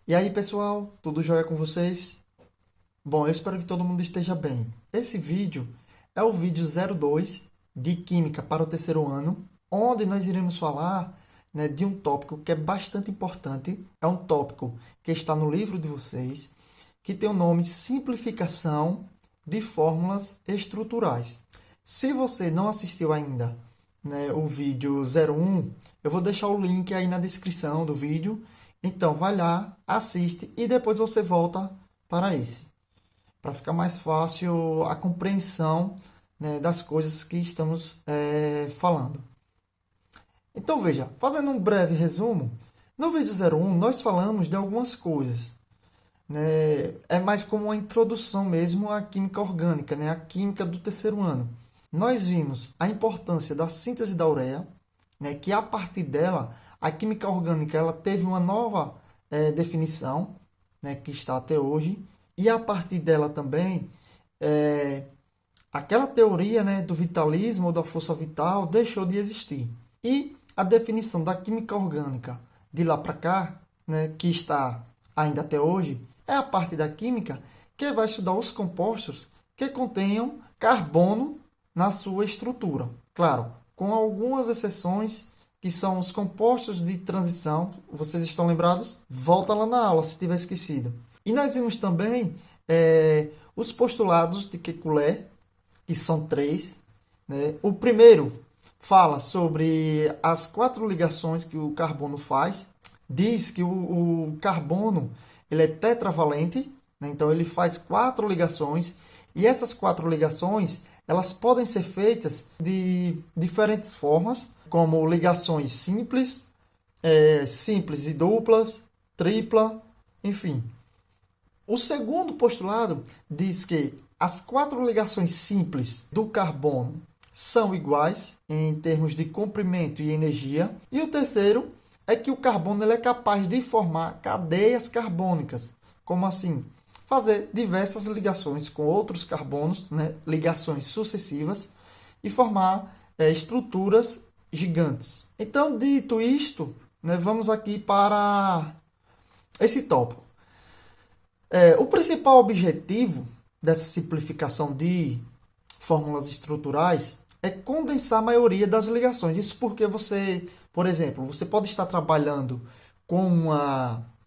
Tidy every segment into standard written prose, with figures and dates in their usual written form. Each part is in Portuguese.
E aí, pessoal, tudo jóia com vocês? Bom, eu espero que todo mundo esteja bem. Esse vídeo é o vídeo 02 de Química para o terceiro ano, onde nós iremos falar, de um tópico que é bastante importante. É um tópico que está no livro de vocês, que tem o nome Simplificação de Fórmulas Estruturais. Se você não assistiu ainda, o vídeo 01, eu vou deixar o link aí na descrição do vídeo. Então, vai lá, assiste e depois você volta para esse, para ficar mais fácil a compreensão, das coisas que estamos falando. Então, veja, fazendo um breve resumo, no vídeo 01 nós falamos de algumas coisas. É mais como uma introdução mesmo à química orgânica, a química do terceiro ano. Nós vimos a importância da síntese da ureia, que a partir dela a química orgânica ela teve uma nova definição, que está até hoje, e a partir dela também aquela teoria, do vitalismo ou da força vital deixou de existir. E a definição da química orgânica de lá para cá, que está ainda até hoje, é a parte da química que vai estudar os compostos que contenham carbono na sua estrutura. Claro, com algumas exceções, que são os compostos de transição. Vocês estão lembrados? Volta lá na aula se tiver esquecido. E nós vimos também os postulados de Kekulé, que são três. O primeiro fala sobre as 4 ligações que o carbono faz. Diz que o carbono ele é tetravalente, então ele faz 4 ligações. E essas 4 ligações elas podem ser feitas de diferentes formas, como ligações simples, simples e duplas, tripla, enfim. O segundo postulado diz que as 4 ligações simples do carbono são iguais em termos de comprimento e energia. E o terceiro é que o carbono ele é capaz de formar cadeias carbônicas. Como assim? Fazer diversas ligações com outros carbonos, ligações sucessivas, e formar estruturas gigantes. Então, dito isto, vamos aqui para esse tópico. O principal objetivo dessa simplificação de fórmulas estruturais é condensar a maioria das ligações. Isso porque você, por exemplo, você pode estar trabalhando com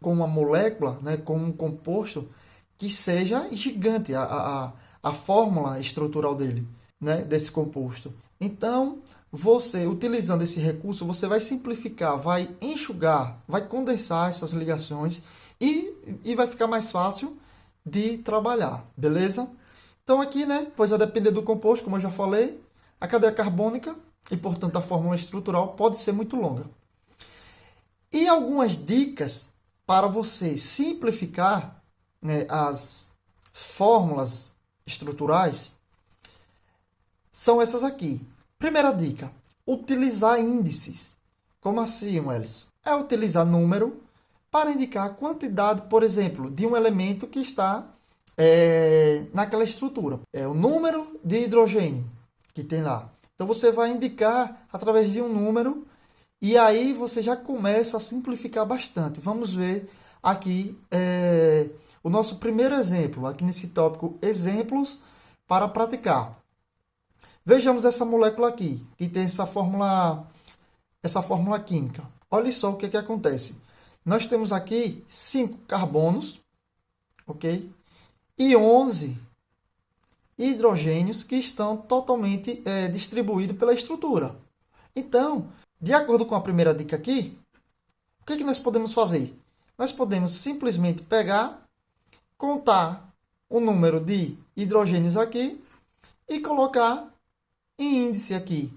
uma molécula, com um composto que seja gigante, a fórmula estrutural dele, desse composto. Então, você, utilizando esse recurso, você vai simplificar, vai enxugar, vai condensar essas ligações e vai ficar mais fácil de trabalhar, beleza? Então, aqui, pois a depender do composto, como eu já falei, a cadeia carbônica e, portanto, a fórmula estrutural pode ser muito longa. E algumas dicas para você simplificar as fórmulas estruturais são essas aqui. Primeira dica, utilizar índices. Como assim, Welles? É utilizar número para indicar a quantidade, por exemplo, de um elemento que está naquela estrutura. É o número de hidrogênio que tem lá. Então, você vai indicar através de um número e aí você já começa a simplificar bastante. Vamos ver aqui o nosso primeiro exemplo, aqui nesse tópico, exemplos para praticar. Vejamos essa molécula aqui, que tem essa fórmula química. Olha só o que acontece. Nós temos aqui 5 carbonos, ok? E 11 hidrogênios que estão totalmente distribuídos pela estrutura. Então, de acordo com a primeira dica aqui, o que nós podemos fazer? Nós podemos simplesmente pegar, contar o número de hidrogênios aqui e colocar em índice aqui,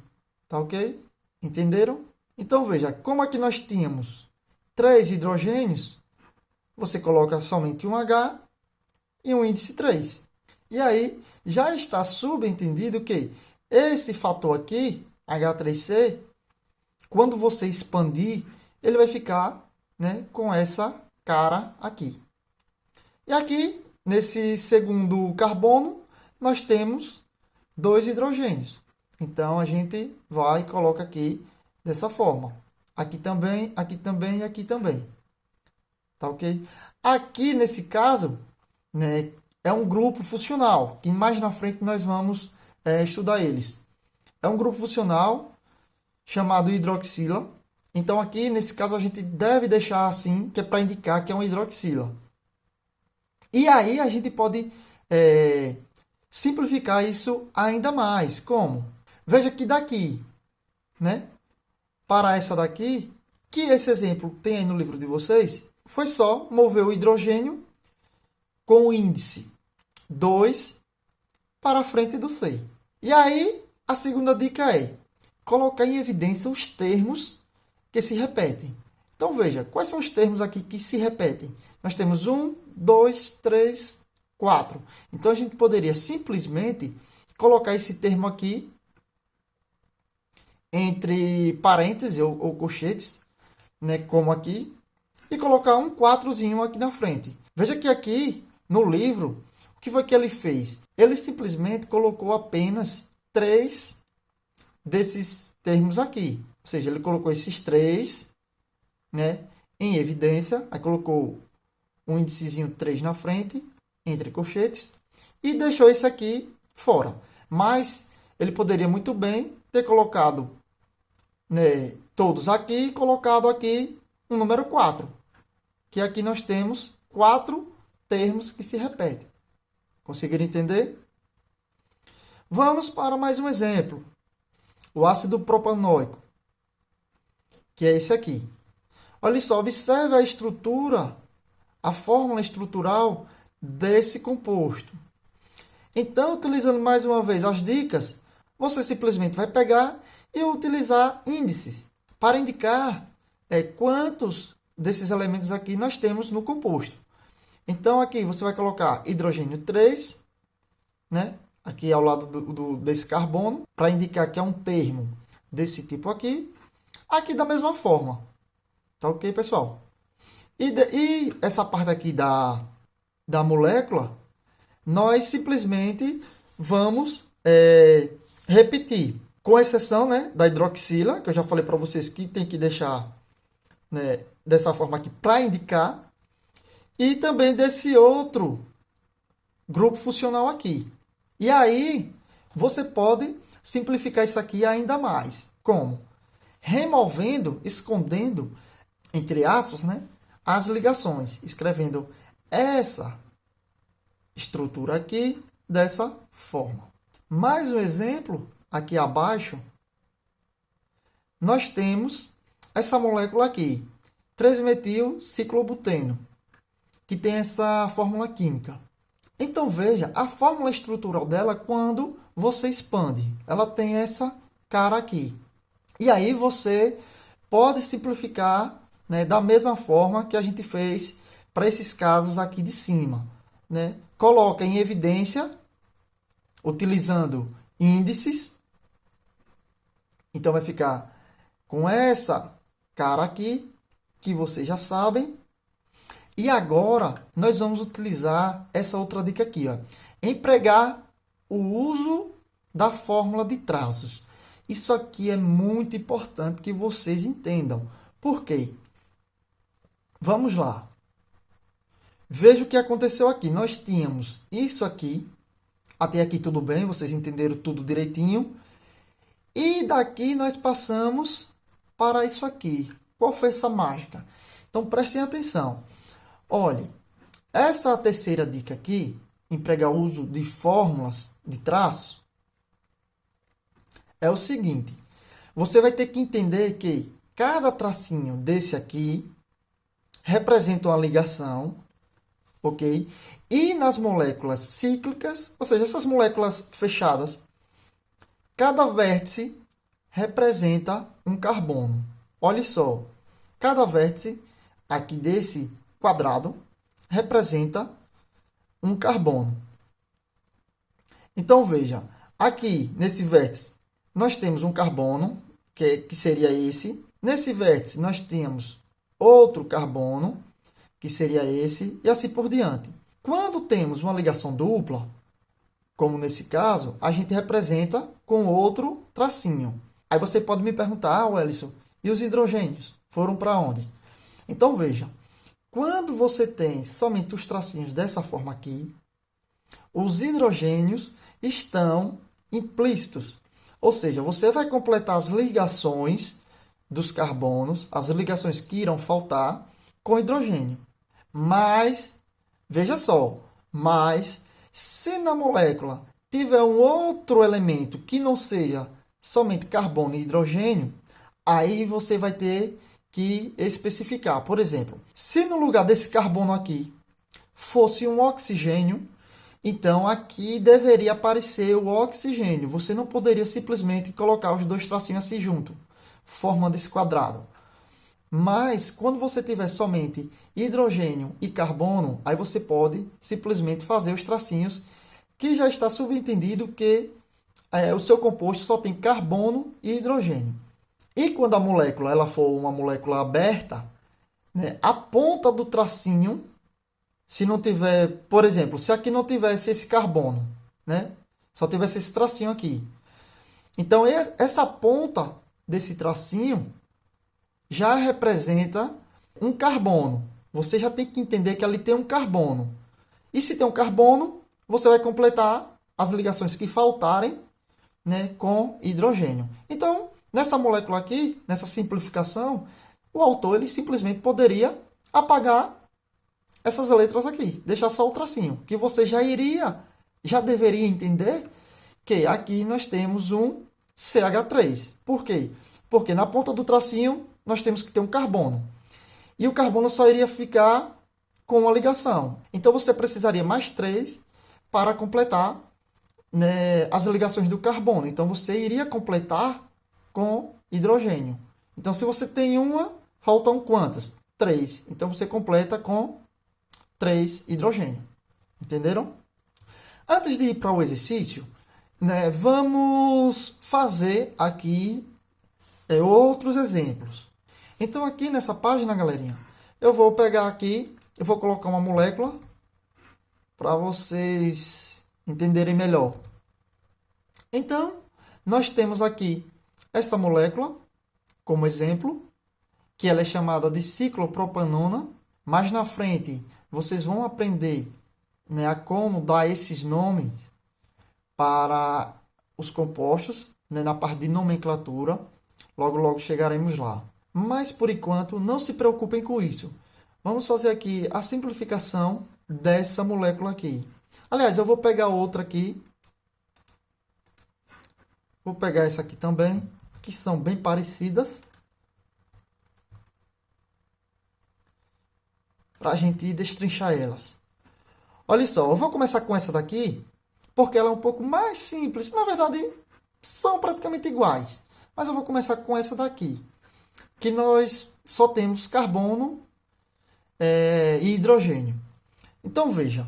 tá ok? Entenderam? Então veja, como aqui nós tínhamos 3 hidrogênios, você coloca somente um H e um índice 3. E aí já está subentendido que esse fator aqui, H3C, quando você expandir, ele vai ficar com essa cara aqui. E aqui, nesse segundo carbono, nós temos 2 hidrogênios. Então, a gente vai e coloca aqui dessa forma. Aqui também, aqui também e aqui também. Tá ok? Aqui, nesse caso, né, é um grupo funcional, que mais na frente nós vamos estudar eles. É um grupo funcional chamado hidroxila. Então, aqui, nesse caso, a gente deve deixar assim, que é para indicar que é uma hidroxila. E aí, a gente pode simplificar isso ainda mais. Como? Veja que daqui, né, para essa daqui, que esse exemplo tem aí no livro de vocês, foi só mover o hidrogênio com o índice 2 para a frente do C. E aí, a segunda dica é colocar em evidência os termos que se repetem. Então, veja, quais são os termos aqui que se repetem? Nós temos 1, 2, 3, 4. Então, a gente poderia simplesmente colocar esse termo aqui entre parênteses ou colchetes, né, como aqui, e colocar um 4zinho aqui na frente. Veja que aqui, no livro, o que foi que ele fez? Ele simplesmente colocou apenas 3 desses termos aqui. Ou seja, ele colocou esses 3, né, em evidência, aí colocou um índicezinho 3 na frente, entre colchetes, e deixou esse aqui fora. Mas ele poderia muito bem ter colocado, né, todos aqui e colocado aqui um número 4. Que aqui nós temos 4 termos que se repetem. Conseguiram entender? Vamos para mais um exemplo. O ácido propanoico, que é esse aqui. Olha só, observe a estrutura, a fórmula estrutural desse composto. Então, utilizando mais uma vez as dicas, você simplesmente vai pegar e utilizar índices para indicar quantos desses elementos aqui nós temos no composto. Então, aqui você vai colocar hidrogênio 3, né? Aqui ao lado desse carbono, para indicar que é um termo desse tipo aqui. Aqui da mesma forma. Tá ok, pessoal? E essa parte aqui da molécula, nós simplesmente vamos repetir. Com exceção, né, da hidroxila, que eu já falei para vocês que tem que deixar, né, dessa forma aqui para indicar. E também desse outro grupo funcional aqui. E aí, você pode simplificar isso aqui ainda mais. Como? Removendo, escondendo, entre aspas, né, as ligações. Escrevendo essa estrutura aqui dessa forma. Mais um exemplo, aqui abaixo, nós temos essa molécula aqui, 3-metil-ciclobuteno, que tem essa fórmula química. Então, veja, a fórmula estrutural dela, quando você expande, ela tem essa cara aqui. E aí você pode simplificar, né, da mesma forma que a gente fez para esses casos aqui de cima. Né? Coloca em evidência, utilizando índices. Então, vai ficar com essa cara aqui, que vocês já sabem. E agora, nós vamos utilizar essa outra dica aqui, ó. Empregar o uso da fórmula de traços. Isso aqui é muito importante que vocês entendam. Por quê? Vamos lá. Veja o que aconteceu aqui. Nós tínhamos isso aqui. Até aqui tudo bem, vocês entenderam tudo direitinho. E daqui nós passamos para isso aqui. Qual foi essa mágica? Então, prestem atenção. Olhe, essa terceira dica aqui, empregar o uso de fórmulas de traço, é o seguinte. Você vai ter que entender que cada tracinho desse aqui representa uma ligação, ok? E nas moléculas cíclicas, ou seja, essas moléculas fechadas, cada vértice representa um carbono. Olha só, cada vértice aqui desse quadrado representa um carbono. Então, veja, aqui nesse vértice nós temos um carbono, que seria esse. Nesse vértice nós temos outro carbono, que seria esse, e assim por diante. Quando temos uma ligação dupla, como nesse caso, a gente representa com outro tracinho. Aí você pode me perguntar, Wellington, e os hidrogênios foram para onde? Então, veja, Quando você tem somente os tracinhos dessa forma aqui, os hidrogênios estão implícitos. Ou seja, você vai completar as ligações dos carbonos, as ligações que irão faltar, com hidrogênio. Mas, veja só, mas se na molécula tiver um outro elemento que não seja somente carbono e hidrogênio, aí você vai ter que especificar. Por exemplo, se no lugar desse carbono aqui fosse um oxigênio, então aqui deveria aparecer o oxigênio. Você não poderia simplesmente colocar os dois tracinhos assim junto, formando esse quadrado. Mas quando você tiver somente hidrogênio e carbono, aí você pode simplesmente fazer os tracinhos, que já está subentendido que o seu composto só tem carbono e hidrogênio. E quando a molécula ela for uma molécula aberta, né, a ponta do tracinho, se não tiver, por exemplo, se aqui não tivesse esse carbono, né, só tivesse esse tracinho aqui. Então, essa ponta desse tracinho já representa um carbono. Você já tem que entender que ali tem um carbono. E se tem um carbono, você vai completar as ligações que faltarem, né, com hidrogênio. Então, nessa molécula aqui, nessa simplificação, o autor ele simplesmente poderia apagar essas letras aqui, deixar só o tracinho, que você já deveria entender que aqui nós temos um CH3. Por quê? Porque na ponta do tracinho nós temos que ter um carbono. E o carbono só iria ficar com uma ligação. Então você precisaria mais 3 para completar, né, as ligações do carbono. Então você iria completar com hidrogênio. Então se você tem uma, faltam quantas? 3. Então você completa com 3 hidrogênio. Entenderam? Antes de ir para o exercício, né, vamos fazer aqui outros exemplos. Então aqui nessa página, galerinha, eu vou pegar aqui, eu vou colocar uma molécula para vocês entenderem melhor. Então, nós temos aqui essa molécula como exemplo, que ela é chamada de ciclopropanona. Mais na frente, vocês vão aprender, né, a como dar esses nomes para os compostos, né, na parte de nomenclatura. Logo, logo chegaremos lá. Mas, por enquanto, não se preocupem com isso. Vamos fazer aqui a simplificação dessa molécula aqui. Aliás, eu vou pegar outra aqui. Vou pegar essa aqui também, que são bem parecidas, para a gente destrinchar elas. Olha só, eu vou começar com essa daqui, porque ela é um pouco mais simples. Na verdade, são praticamente iguais. Mas eu vou começar com essa daqui, que nós só temos carbono e hidrogênio. Então, veja,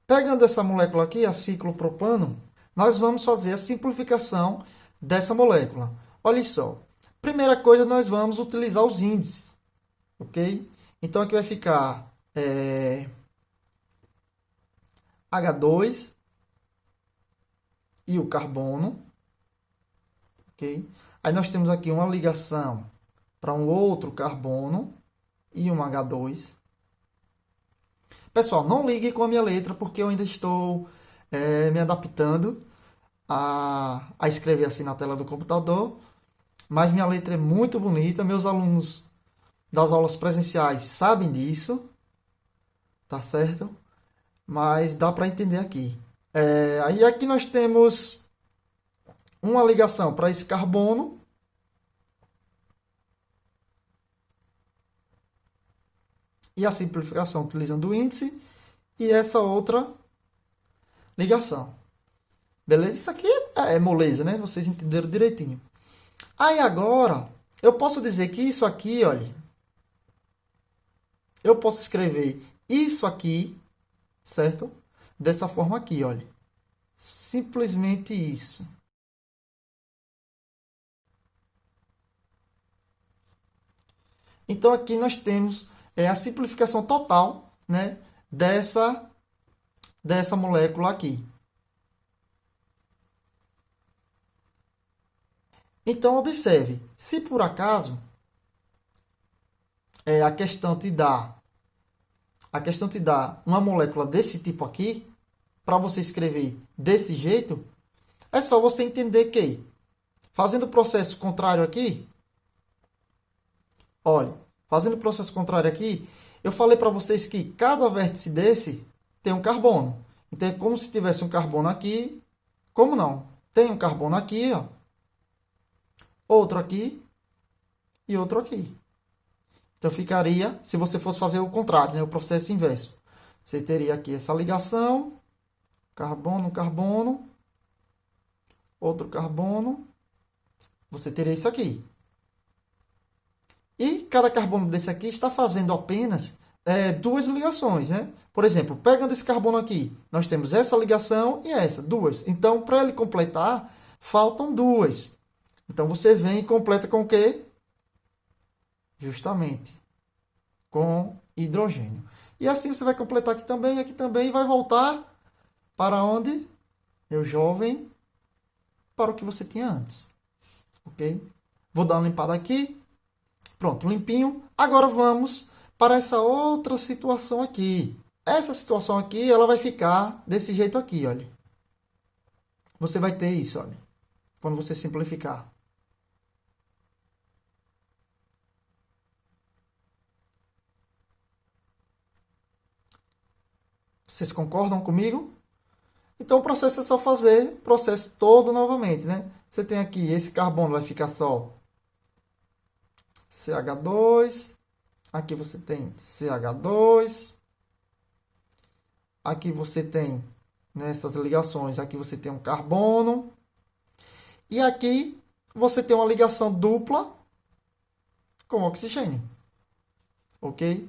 pegando essa molécula aqui, a ciclopropano, nós vamos fazer a simplificação dessa molécula. Olha só, primeira coisa, nós vamos utilizar os índices, ok? Então, aqui vai ficar H2 e o carbono, ok? Aí nós temos aqui uma ligação para um outro carbono e um H2. Pessoal, não ligue com a minha letra, porque eu ainda estou me adaptando a escrever assim na tela do computador. Mas minha letra é muito bonita. Meus alunos das aulas presenciais sabem disso. Tá certo? Mas dá para entender aqui. Aí aqui nós temos uma ligação para esse carbono. E a simplificação utilizando o índice. E essa outra ligação. Beleza? Isso aqui é moleza, né? Vocês entenderam direitinho. Aí agora, eu posso dizer que isso aqui, olha. Eu posso escrever isso aqui, certo? Dessa forma aqui, olha. Simplesmente isso. Então aqui nós temos a simplificação total, né, dessa molécula aqui. Então observe, se por acaso a questão te dá a questão te dá uma molécula desse tipo aqui, para você escrever desse jeito, é só você entender que, fazendo o processo contrário aqui, olha, fazendo o processo contrário aqui, eu falei para vocês que cada vértice desse tem um carbono. Então, é como se tivesse um carbono aqui. Como não? Tem um carbono aqui, ó, outro aqui e outro aqui. Então, ficaria, se você fosse fazer o contrário, né, o processo inverso. Você teria aqui essa ligação, carbono, carbono, outro carbono. Você teria isso aqui. E cada carbono desse aqui está fazendo apenas duas ligações, né? Por exemplo, pegando esse carbono aqui, nós temos essa ligação e essa, duas. Então, para ele completar, faltam duas. Então, você vem e completa com o quê? Justamente com hidrogênio. E assim você vai completar aqui também, e vai voltar para onde? Meu jovem, para o que você tinha antes. Ok? Vou dar uma limpada aqui. Pronto, limpinho. Agora vamos para essa outra situação aqui. Essa situação aqui, ela vai ficar desse jeito aqui, olha. Você vai ter isso, olha. Quando você simplificar. Vocês concordam comigo? Então, o processo é só fazer o processo todo novamente, né? Você tem aqui, esse carbono vai ficar só CH2. Aqui você tem CH2. Aqui você tem, nessas ligações, aqui você tem um carbono. E aqui você tem uma ligação dupla com oxigênio. Ok?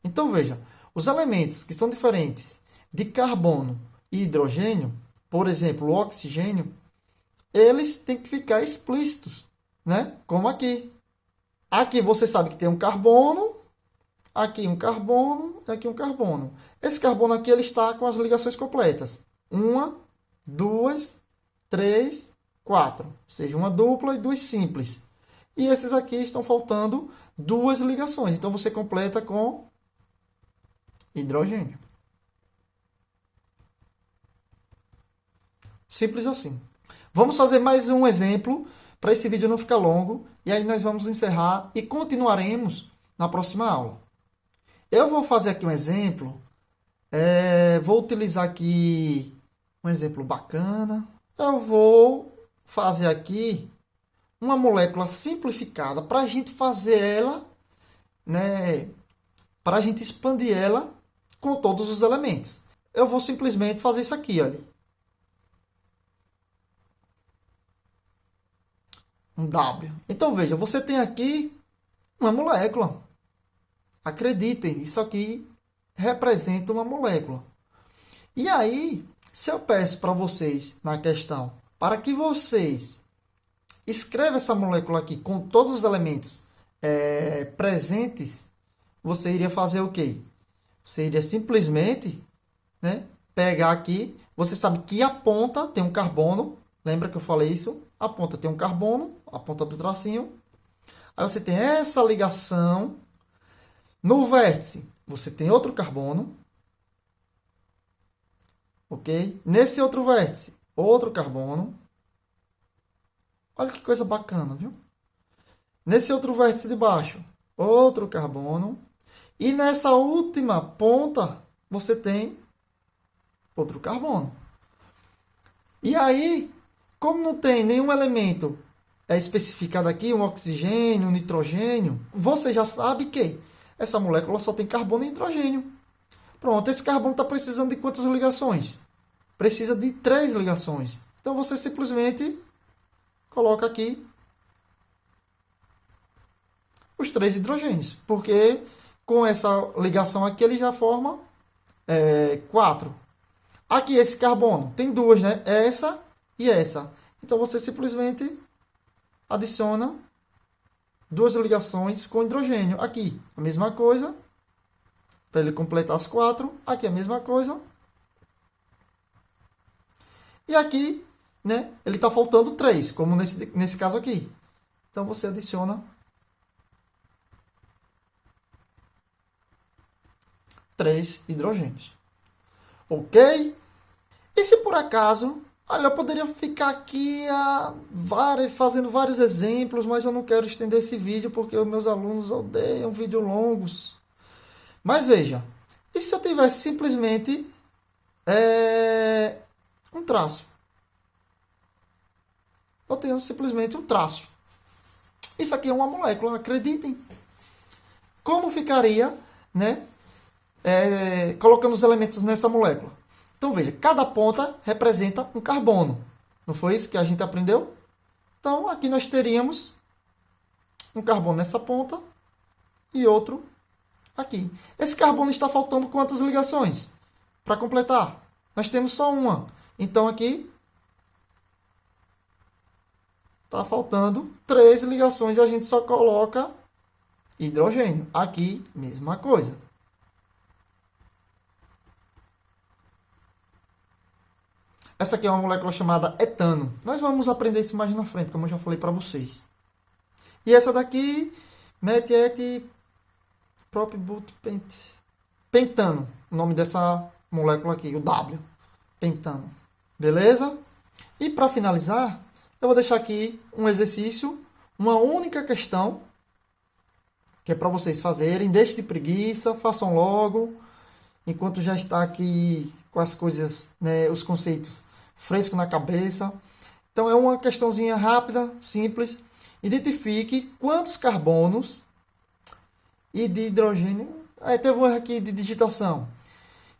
Então, veja, os elementos que são diferentes de carbono e hidrogênio, por exemplo, o oxigênio, eles têm que ficar explícitos, né? Como aqui. Aqui você sabe que tem um carbono, aqui um carbono, aqui um carbono. Esse carbono aqui ele está com as ligações completas. 1, 2, 3, 4. Ou seja, uma dupla e duas simples. E esses aqui estão faltando duas ligações. Então, você completa com hidrogênio. Simples assim. Vamos fazer mais um exemplo para esse vídeo não ficar longo. E aí nós vamos encerrar e continuaremos na próxima aula. Eu vou fazer aqui um exemplo. Vou utilizar aqui um exemplo bacana. Eu vou fazer aqui uma molécula simplificada para a gente fazer ela, né? Para a gente expandir ela com todos os elementos. Eu vou simplesmente fazer isso aqui, olha. Um W. Então, veja, você tem aqui uma molécula. Acreditem, isso aqui representa uma molécula. E aí, se eu peço para vocês, na questão, para que vocês escrevam essa molécula aqui com todos os elementos presentes, você iria fazer o quê? Você iria simplesmente, né, pegar aqui, você sabe que a ponta tem um carbono, lembra que eu falei isso? A ponta tem um carbono, a ponta do tracinho. Aí você tem essa ligação. No vértice, você tem outro carbono. Ok? Nesse outro vértice, outro carbono. Olha que coisa bacana, viu? Nesse outro vértice de baixo, outro carbono. E nessa última ponta, você tem outro carbono. E aí, como não tem nenhum elemento especificado aqui, um oxigênio, um nitrogênio, você já sabe que essa molécula só tem carbono e hidrogênio. Pronto, esse carbono está precisando de quantas ligações? Precisa de 3 ligações. Então, você simplesmente coloca aqui os 3 hidrogênios. Porque com essa ligação aqui, ele já forma 4. Aqui, esse carbono, tem 2, né? Essa e essa. Então, você simplesmente adiciona 2 ligações com hidrogênio. Aqui, a mesma coisa. Para ele completar as 4. Aqui, a mesma coisa. E aqui, né, ele está faltando 3, como nesse caso aqui. Então, você adiciona 3 hidrogênios. Ok? E se por acaso, olha, eu poderia ficar aqui fazendo vários exemplos, mas eu não quero estender esse vídeo porque os meus alunos odeiam vídeos longos. Mas veja, e se eu tivesse simplesmente um traço? Eu tenho simplesmente um traço. Isso aqui é uma molécula, acreditem. Como ficaria, né, colocando os elementos nessa molécula? Então veja, cada ponta representa um carbono. Não foi isso que a gente aprendeu? Então aqui nós teríamos um carbono nessa ponta e outro aqui. Esse carbono está faltando quantas ligações? Para completar, nós temos só uma. Então aqui está faltando 3 ligações e a gente só coloca hidrogênio. Aqui, mesma coisa. Essa aqui é uma molécula chamada etano. Nós vamos aprender isso mais na frente, como eu já falei para vocês. E essa daqui, pentano. O nome dessa molécula aqui, o W. Pentano. Beleza? E para finalizar, eu vou deixar aqui um exercício, uma única questão, que é para vocês fazerem. Deixe de preguiça, façam logo, enquanto já está aqui com as coisas, né, os conceitos frescos na cabeça. Então é uma questãozinha rápida, simples. Identifique quantos carbonos e de hidrogênio. Teve um erro aqui de digitação.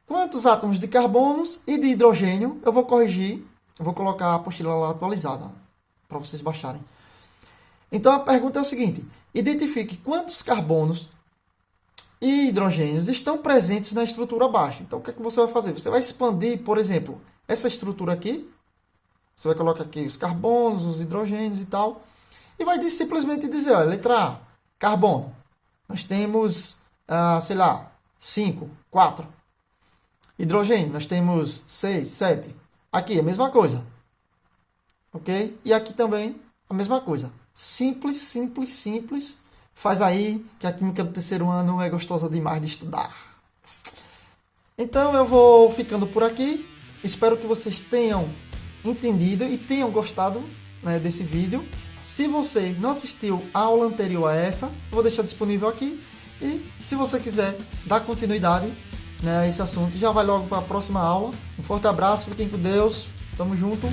Quantos átomos de carbonos e de hidrogênio? Eu vou corrigir. Eu vou colocar a apostila lá atualizada para vocês baixarem. Então a pergunta é o seguinte: identifique quantos carbonos e hidrogênios estão presentes na estrutura abaixo. Então o que é que você vai fazer? Você vai expandir, por exemplo, essa estrutura aqui. Você vai colocar aqui os carbonos, os hidrogênios e tal. E vai simplesmente dizer, olha, letra A, carbono. Nós temos, sei lá, 5, 4. Hidrogênio, nós temos 6, 7. Aqui, a mesma coisa. Ok? E aqui também, a mesma coisa. Simples, simples, simples. Faz aí, que a química do terceiro ano é gostosa demais de estudar. Então, eu vou ficando por aqui. Espero que vocês tenham entendido e tenham gostado, né, desse vídeo. Se você não assistiu a aula anterior a essa, eu vou deixar disponível aqui. E se você quiser dar continuidade, né, a esse assunto, já vai logo para a próxima aula. Um forte abraço, fiquem com Deus. Tamo junto.